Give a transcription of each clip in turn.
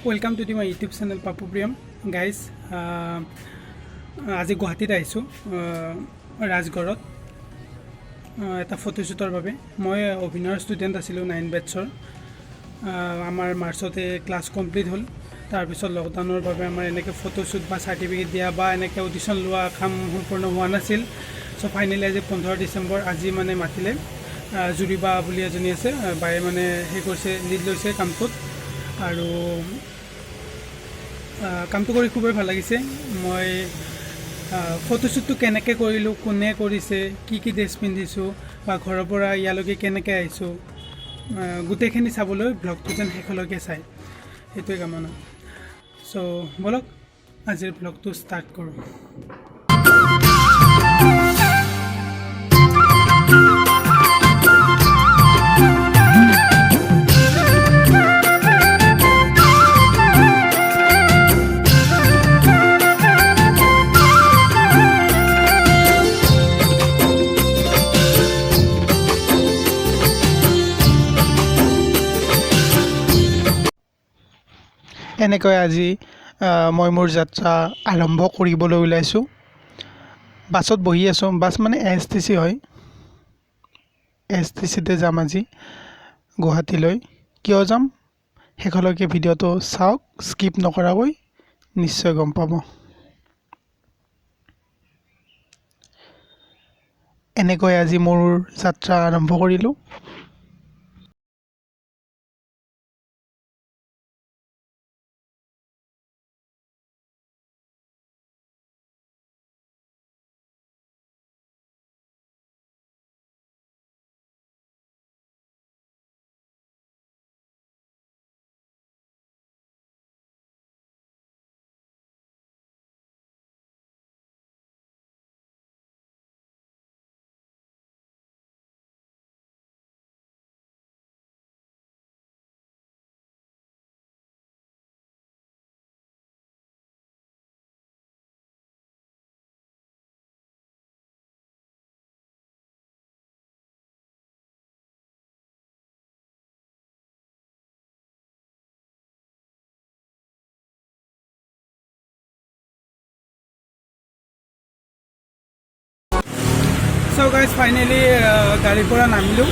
Welcome to my YouTube channel Papu Priyam. Guys, আজি গুৱাহাটীত আহিছোঁ ৰাজগড়ত এটা ফটোশ্বুটৰ বাবে মই অভিনয়ৰ ষ্টুডেণ্ট আছিলোঁ 9 বেটছৰ আমাৰ মাৰ্চতে ক্লাছ কমপ্লিট হ'ল তাৰ পিছত লকডাউনৰ বাবে আমাৰ এনেকৈ ফটোশ্বুট বা সাৰ্টিফিকেট দিয়া বা এনেকৈ অডিশ্যন লোৱা কাম সম্পূৰ্ণ হোৱা নাছিল সো ফাইনেলি আজি 15 ডিসেম্বৰ আজি মানে মাতিলে জুৰিবা বুলি এজনী আছে বায়ে মানে হে কৈছে লিড লৈছে কামটোত আৰু কামটো কৰি খুবেই ভাল লাগিছে মই ফটোশ্বুটটো কেনেকৈ কৰিলোঁ কোনে কৰিছে কি কি ড্ৰেছ পিন্ধিছোঁ বা ঘৰৰ পৰা ইয়ালৈকে কেনেকৈ আহিছোঁ গোটেইখিনি চাবলৈ ব্লগটো যেন শেষলৈকে চাই সেইটোৱে কামনা সো বলক আজিৰ ব্লগটো ষ্টাৰ্ট কৰোঁ এনেকৈ আজি মই মোৰ যাত্ৰা আৰম্ভ কৰিবলৈ ওলাইছোঁ বাছত বহি আছোঁ বাছ মানে এছটিচি হয় এছটিচিতে যাম আজি গুৱাহাটীলৈ কিয় যাম শেষলৈকে ভিডিঅ'টো চাওক স্কিপ নকৰাকৈ নিশ্চয় গম পাব এনেকৈ আজি মোৰ যাত্ৰা আৰম্ভ কৰিলোঁ So guys, finally গাড়ীৰ পৰা নামিলোঁ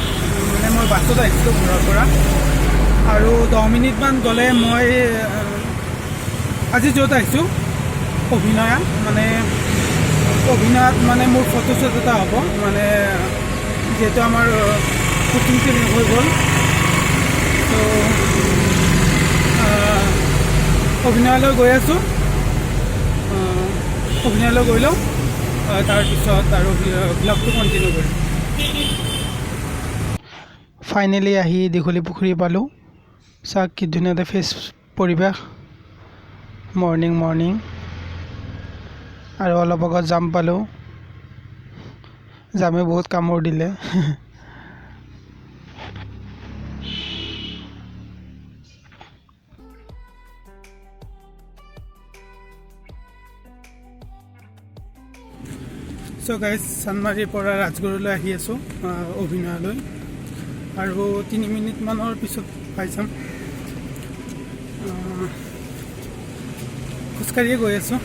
মানে মই বাছত আহিছিলোঁ ঘৰৰ পৰা আৰু 10 মিনিটমান গ'লে মই আজি য'ত আহিছোঁ অভিনয়ত মানে মোৰ ফটোশ্বুট এটা হ'ব মানে যিহেতু আমাৰ শ্বুটিংটো হৈ গ'ল তো অভিনয়লৈ গৈ আছোঁ অভিনয়লৈ গৈ লওঁ তাৰপিছত আৰু ব্লগটো কণ্টিনিউ কৰিম ফাইনেলি আহি দীঘলী পুখুৰী পালোঁ চাওক কি ধুনীয়া ফ্ৰেছ পৰিৱেশ মৰ্ণিং আৰু অলপ আগত জাম পালোঁ জামে বহুত কামোৰ দিলে সো গাইজ চানমাৰীৰ পৰা ৰাজগড়লৈ আহি আছোঁ অভিনয়লৈ আৰু 3 মিনিটমানৰ পিছত পাই যাম খোজকাঢ়িয়ে গৈ আছোঁ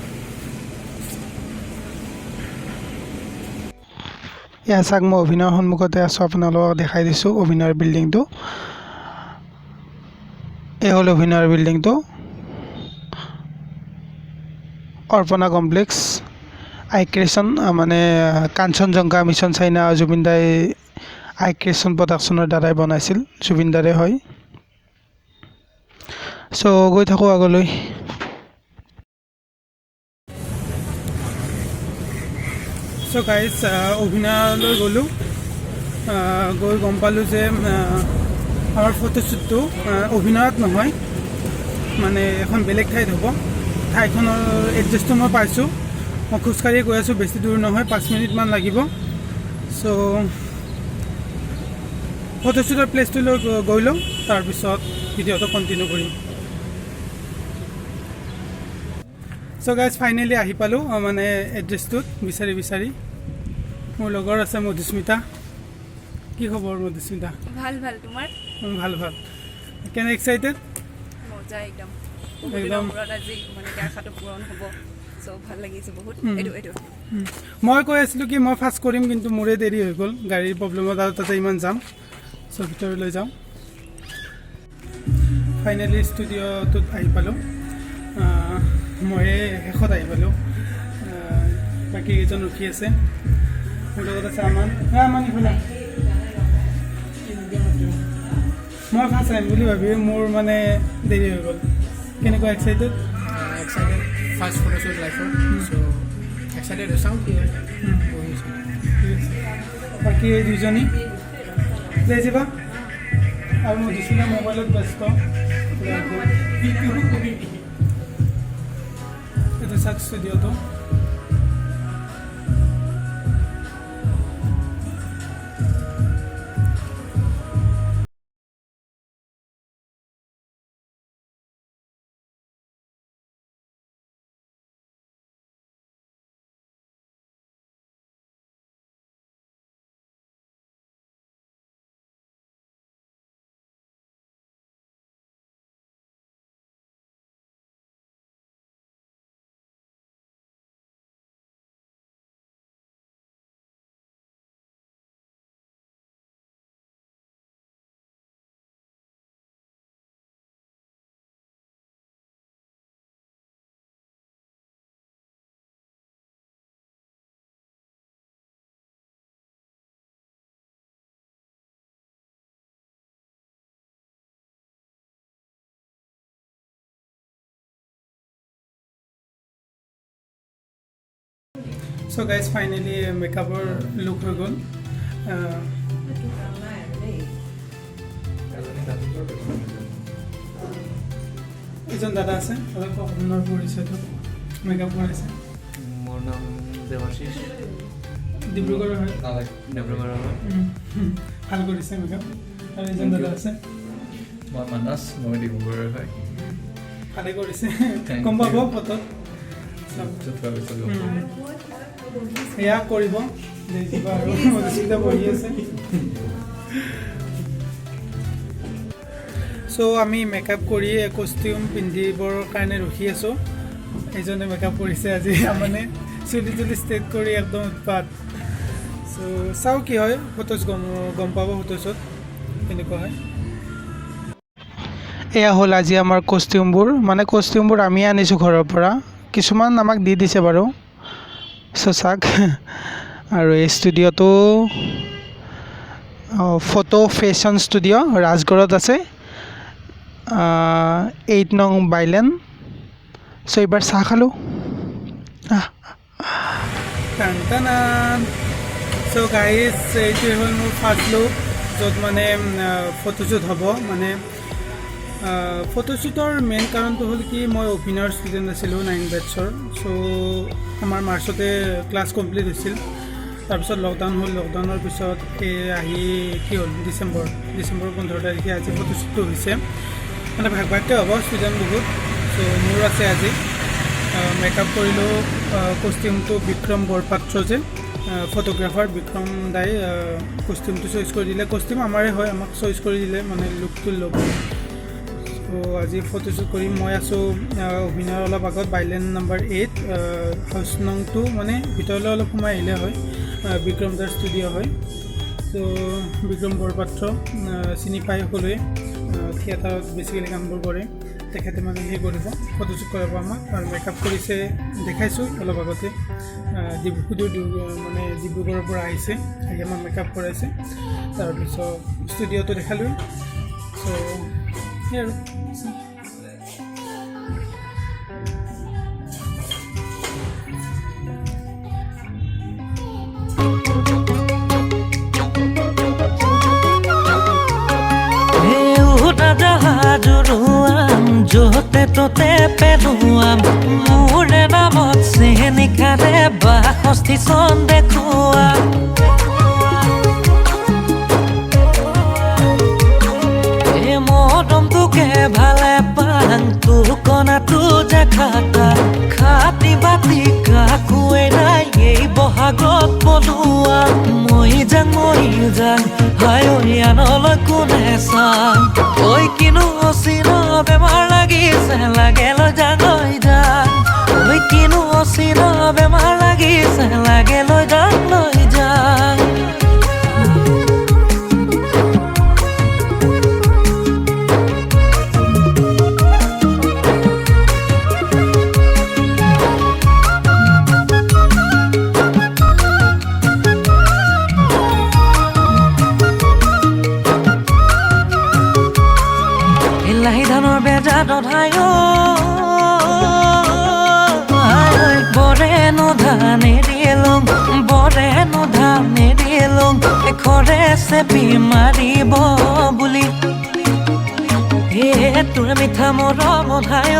এয়া চাওক মই অভিনয়ৰ সন্মুখতে আছোঁ আপোনালোকক দেখাই দিছোঁ অভিনয়ৰ বিল্ডিংটো এই হ'ল অভিনয়ৰ বিল্ডিংটো অৰ্পণা কমপ্লেক্স আইক্ৰেশ্যন মানে কাঞ্চনজংঘা মিছন চাইনা জুবিন দাই আইক্ৰেশ্যন প্ৰডাকশ্যনৰ দ্বাৰাই বনাইছিল জুবিন দাৰে হয় চ' গৈ থাকোঁ আগলৈ চ' গাইজ অভিনয়লৈ গ'লোঁ গৈ গম পালোঁ যে আমাৰ ফটোশ্বুটটো অভিনয়ত নহয় মানে এখন বেলেগ ঠাইত হ'ব ঠাইখনৰ এড্ৰেছটো মই পাইছোঁ মই খোজকাঢ়ি গৈ আছোঁ বেছি দূৰ নহয় 5 মিনিটমান লাগিব চ' ফটোশ্বুটৰ প্লেচটোলৈ গৈ লওঁ তাৰপিছত ভিডিঅ'টো কণ্টিনিউ কৰিম চ' গাইজ ফাইনেলি আহি পালোঁ মানে এড্ৰেছটোত বিচাৰি মোৰ লগৰ আছে মধুস্মিতা কি খবৰ মধুস্মিতা ভাল তোমাৰ ভাল কেনে এক্সাইটেড মজা একদম একদম মূৰত আজি মানে আশাটো পূৰণ হ'ব চ' ভাল লাগিছে বহুত এইটো মই কৈ আছিলোঁ কি মই ফাৰ্ষ্ট কৰিম কিন্তু মোৰে দেৰি হৈ গ'ল গাড়ীৰ প্ৰব্লেমত আৰু তাতে ইমান যাম চ' ভিতৰলৈ যাওঁ ফাইনেলি ষ্টুডিঅ'টোত আহি পালোঁ মই শেষত আহি পালোঁ বাকী কেইজন ৰখি আছে মোৰ লগত আছে আমান ইফালে মই ফাৰ্ষ্ট আহিম বুলি ভাবি মোৰ মানে দেৰি হৈ গ'ল কেনেকুৱা এক্সাইটেড ফাৰ্ষ্ট ফটোশ্বুট লাইফৰ চ' এক্সাইটেড চাওঁ কি হয় বাকী এই দুইজনী লৈ যাবা আৰু মই দিছিলে মোবাইলত ব্যস্ত এইটো চাওক ষ্টুডিঅ'টো চ' গাইজ ফাইনেলি মেকআপৰ লুক হৈ গ'ল এজন দাদা আছে অলপ আপোনাৰ পৰিচয়টো মেকআপ কৰাইছে মোৰ নাম দেৱাশীষ ডিব্ৰুগড়ৰ হয় ডিব্ৰুগড়ৰ হয় ভাল কৰিছে মেকআপ আৰু এজন দাদা আছে মই মানস মই ডিব্ৰুগড়ৰ হয় ভালে কৰিছে গম পাব ফটোত এয়া কৰিব কিবা আৰু মধুস্মিতা বহি আছে চ' আমি মেকআপ কৰি কষ্টিউম পিন্ধিবৰ কাৰণে ৰখি আছোঁ এইজনে মেকআপ কৰিছে আজি মানে চুলি ষ্ট্ৰেট কৰি একদম উৎপাত চ' চাওঁ কি হয় ফটোজ গম পাব ফটোজত কেনেকুৱা হয় এয়া হ'ল আজি আমাৰ কষ্টিউমবোৰ আমি আনিছোঁ ঘৰৰ পৰা কিছুমান আমাক দি দিছে বাৰু চ' চাওক আৰু এই ষ্টুডিঅ'টো ফটো ফেশ্বন ষ্টুডিঅ' ৰাজগড়ত আছে 8 নং বাইলেন চ' এইবাৰ চাহ খালোঁ চ' গাইজ এইটোৱে হ'ল মোৰ ফাৰ্ষ্ট লুক য'ত মানে ফটোশ্বুট হ'ব মানে ফটোশ্বুটৰ মেইন কাৰণটো হ'ল কি মই অভিনয়ৰ ষ্টুডেণ্ট আছিলোঁ 9 বেটছৰ চ' আমাৰ মাৰ্চতে ক্লাছ কমপ্লিট হৈছিল তাৰপিছত লকডাউন হ'ল লকডাউনৰ পিছত আহি কি হ'ল ডিচেম্বৰ 15 তাৰিখে আজি ফটোশ্বুটটো হৈছে মানে ভাগ ভাগকৈ হ'ব ষ্টুডেণ্ট বহুত চ' মোৰ আছে আজি মেকআপ কৰিলোঁ কষ্টিউমটো বিক্ৰম বৰপাত্ৰ যে ফটোগ্ৰাফাৰ বিক্ৰম দাই কষ্টিউমটো চইচ কৰি দিলে কষ্টিউম আমাৰে হয় আমাক চইচ কৰি দিলে মানে লুকটো ল'ব ত' আজি ফটোশ্বুট কৰিম মই আছোঁ অভিনয়ৰ অলপ আগত বাইলেন নম্বৰ 8 হাউচ নং 2 মানে ভিতৰলৈ অলপ সোমাই আহিলে হয় বিক্ৰম দাৰ ষ্টুডিঅ' হয় ত' বিক্ৰম বৰপাত্ৰ চিনি পাই সকলোৱে থিয়েটাৰত বেছিকেলি কামবোৰ কৰে তেখেতে মানে সেই কৰিব ফটোশ্বুট কৰাব আমাক আৰু মেকআপ কৰিছে দেখাইছোঁ অলপ আগতে মানে ডিব্ৰুগড়ৰ পৰা আহিছে আহি আমাক মেকআপ কৰাইছে তাৰপিছত ষ্টুডিঅ'টো দেখালোঁ চ' সেই আৰু য'তে ত'তে পেলোৱাম মোৰে নামত চেনিকাৰে বাষষ্ঠি চন দেখুৱাম এই মদমটোকে ভালে পাং তোকনাটো যে খাটি বাতি কাকোৱে নাই এই বহাগত পলোৱা মই যাং হাই আনলৈ কোনে চাম ঐ কিনো অচিন বেমাৰ লাগি লাগিছে লাগে লৈ যাং ঐ কিনো অচিন বেমাৰ লাগিছে লাগে লৈ যাং লাহি ধানৰ বেজা দধাই বৰেনো ধানে দিলং বৰেনো ধানে দিলং এখৰে চেপি মাৰিব বুলি তোৰ মিঠা মৰম ধাই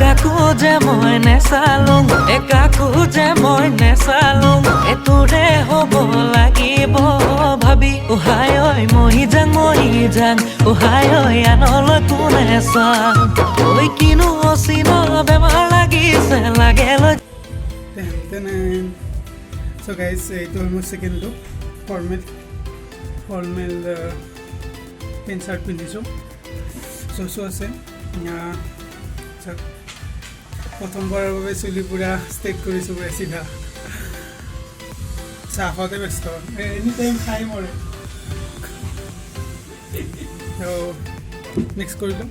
কাকো যে মই নেচালুং কাকো যে মই নেচালুং তোৰে হ'ব লাগিব ভাবি ওহাই ঐ মহি যাং ওহাই ঐ আনলৈ কোনে চাম ঐ কিনো অচিন বেমাৰ লাগিছে লাগে লৈ সো গাইজ এইটো হ'ল মোৰ second look formal pant shirt পিন্ধিছোঁ চচো আছে প্ৰথমবাৰৰ বাবে চুলি পূৰা ষ্টেক কৰিছোঁ পূৰা চিধা চাহতে ব্যস্ত এনি টাইম খাই মৰে মিক্স কৰিলোঁ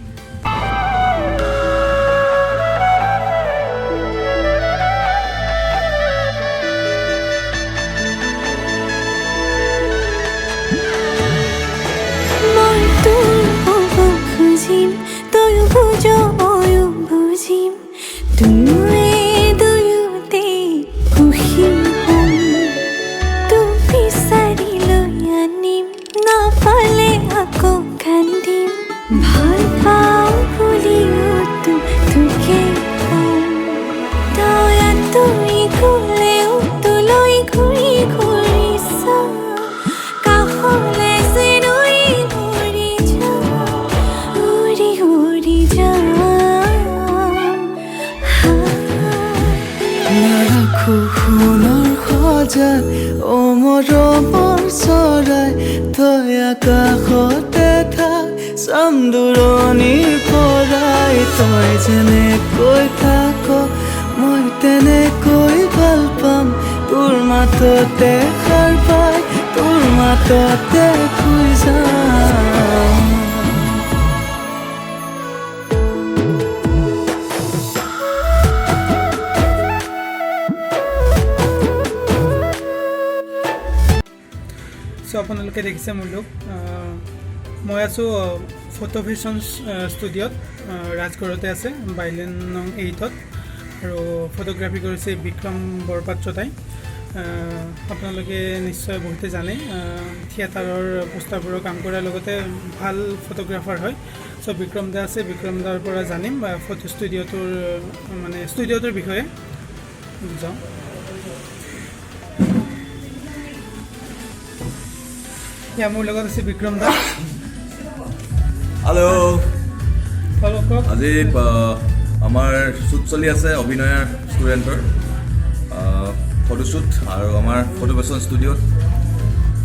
অমৰমৰ চৰাই তই আকাশতে থাক চামদুৰণিৰ পৰাই তই যেনেকৈ থাক মই তেনেকৈ ভাল পাম তোৰ মাততে সাৰ পাই তোৰ মাততে শুই যাম চ' আপোনালোকে দেখিছে মোৰ লুক মই আছোঁ ফটো ভিশ্যন ষ্টুডিঅ'ত ৰাজগড়তে আছে বাইলেন নং 8ত আৰু ফটোগ্ৰাফী কৰিছে বিক্ৰম বৰপাত্ৰতাই আপোনালোকে নিশ্চয় বহুতে জানে থিয়েটাৰৰ পোষ্টাৰবোৰৰ কাম কৰাৰ লগতে ভাল ফটোগ্ৰাফাৰ হয় চ' বিক্ৰম দা আছে বিক্ৰম দাৰ পৰা জানিম ফটো ষ্টুডিঅ'টোৰ মানে ষ্টুডিঅ'টোৰ বিষয়ে যাওঁ এতিয়া মোৰ লগত আছে বিক্ৰম দা হেল্ল' আজি আমাৰ শ্বুট চলি আছে অভিনয়ৰ ষ্টুডেণ্টৰ ফটোশ্বুট আৰু আমাৰ ফটো ভিশ্যন ষ্টুডিঅ'ত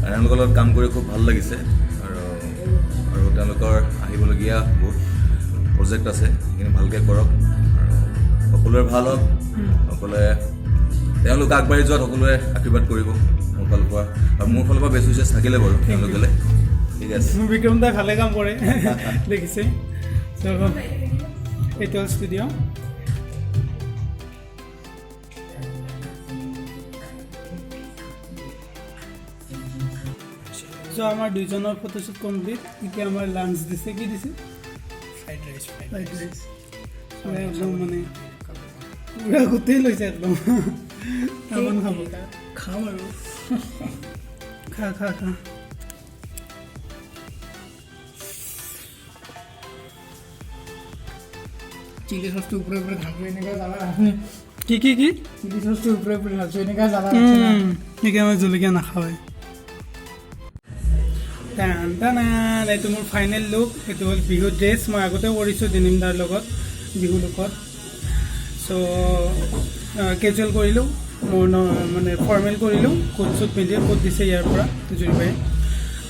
তেওঁলোকৰ লগত কাম কৰি খুব ভাল লাগিছে আৰু তেওঁলোকৰ আহিবলগীয়া বহুত প্ৰজেক্ট আছে সেইখিনি ভালকৈ কৰক আৰু সকলোৰে ভাল হওক সকলোৱে তেওঁলোক আগবাঢ়ি যোৱাত সকলোৱে আশীৰ্বাদ কৰিব মোৰ ফালৰ পৰা আৰু মোৰ ফালৰ পৰা বেষ্ট উইচেছ থাকিলে বাৰু তেওঁলোকলে ঠিক আছে বিক্ৰম দা ভালে কাম কৰে দেখিছে এইটো ষ্টুডিঅ' চ' আমাৰ দুইজনৰ ফটোশ্বুট কমপ্লিট এতিয়া আমাৰ লাঞ্চ দিছে কি দিছে ফ্ৰাইড ৰাইচ একদম মানে পুৰা গোটেই লৈছে একদম তামান খাব খাম আৰু খা চিলি সসটো উপরে উপরে ঢালছো এনেকা জ্বালা কি চিলি সসটো উপরে উপরে ঢালছো এনেকা জ্বালা সেইকাৰণে মই জলকীয়া নাখাওঁৱে এইটো মোৰ ফাইনেল লুক এইটো হ'ল বিহু ড্ৰেছ মই আগতে কৰিছোঁ ডেনিমদাৰ লগত বিহু লুকত চ' কেজুৱেল কৰিলোঁ মোৰ মানে ফৰ্মেল কৰিলোঁ কোট চুট পিন্ধি কোট দিছে ইয়াৰ পৰা জুৰিবাই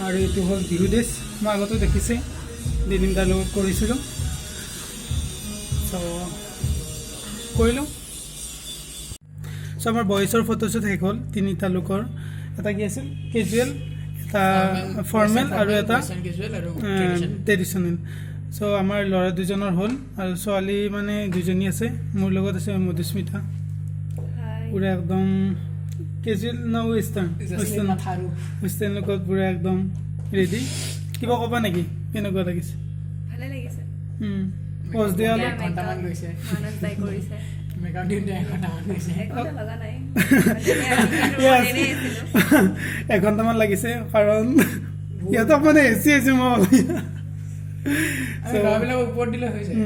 আৰু এইটো হ'ল বিহু ড্ৰেছ মই আগতে দেখিছে ডেনিম দাৰ লগত কৰিছিলোঁ চ' কৰিলোঁ চ' আমাৰ বয়ছৰ ফটোশ্বুট শেষ হ'ল তিনিটা লোকৰ এটা কি আছিল কেজুৱেল এটা ফৰ্মেল আৰু এটা কেজুৱেল আৰু ট্ৰেডিশ্যনেল চ' আমাৰ ল'ৰা দুজনৰ হ'ল আৰু ছোৱালী মানে দুজনী আছে মোৰ লগত আছে মধুস্মিতা পুৰা একদম কেজুৱেল ন ৱেষ্টাৰ্ণ লগত পুৰা একদম ৰেডি কিবা ক'বা নেকি কেনেকুৱা লাগিছে ভালে লাগিছে পজ দিয়া অলপ ঘণ্টামান গৈছে মানস দাই কৰিছে মেকআপ দিওঁতে এঘণ্টামান গৈছে একোটা লগা নাই Yes. এনেই আছিলোঁ এঘণ্টামান লাগিছে কাৰণ সিহঁতক মানে হেঁচি আছোঁ মই আমি ল'ৰাবিলাক ওপৰত দিলে হৈ যায়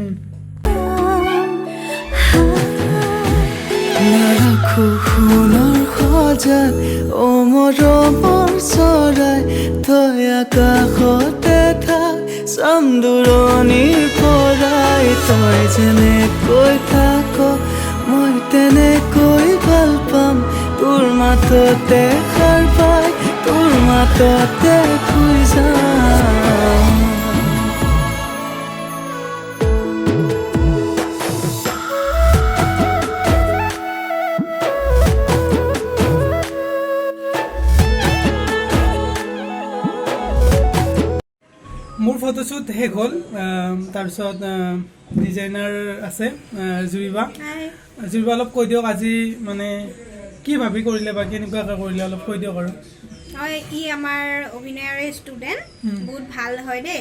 নাৰাখো সোণৰ সজাত অমৰমৰ চৰাই তই আকাশতে থাক চাম দূৰণিৰ পৰাই তই যেনেকৈ থাক মই তেনেকৈ ভাল পাম তোৰ মাততে সাৰ পাই তোৰ মাততে শুই যাম মোৰ ফটোশ্বুট শেষ হ'ল তাৰপিছত ডিজাইনাৰ আছে জুৰিবা অলপ কৈ দিয়ক আজি মানে কি ভাবি কৰিলে বা কেনেকুৱাকৈ কৰিলে অলপ কৈ দিয়ক আৰু হয় ই আমাৰ অভিনয়ৰে ষ্টুডেণ্ট বহুত ভাল হয় দেই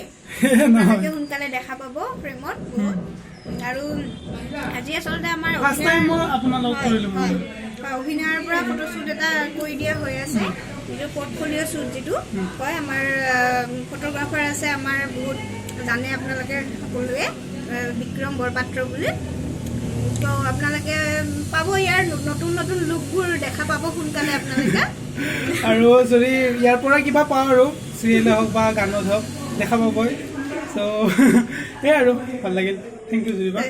নহয় আপোনালোকে সোনকালে দেখা পাব প্ৰেমত বহুত আৰু আজি আচলতে আমাৰ ফাৰ্ষ্ট টাইম মই আপোনালোক কৰিলোঁ হয় অভিনয়ৰ পৰা ফটোশ্বুট এটা কৰি দিয়া হৈ আছে যিটো পৰ্টফলিঅ' শ্বুট যিটো কয় আমাৰ ফটোগ্ৰাফাৰ আছে আমাৰ বহুত জানে আপোনালোকে সকলোৱে বিক্ৰম বৰপাত্ৰ বুলি তো আপোনালোকে পাব ইয়াৰ নতুন নতুন লুকবোৰ দেখা পাব সোনকালে আপোনালোকে আৰু যদি ইয়াৰ পৰা কিবা পাওঁ আৰু চিৰিয়েলে হওক বা গানত হওক দেখা পাবই চ' সেয়াই আৰু ভাল লাগিল থেংক ইউ জুৰিবা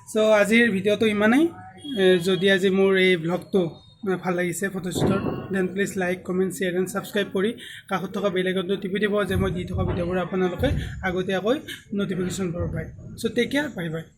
চ' আজিৰ ভিডিঅ'টো ইমানেই যদি আজি মোৰ এই ভ্লগটো ভাল লাগিছে ফটোশ্বুটৰ then please like comment share and subscribe কৰি কাষত থকা বেল আইকনটো টিপি দিব যে মই দি থকা ভিডিঅ'বোৰ আপোনালোকে আগতীয়াকৈ ন'টিফিকেশ্যন পাব পাৰে চ' টেক কেয়াৰ বাই বাই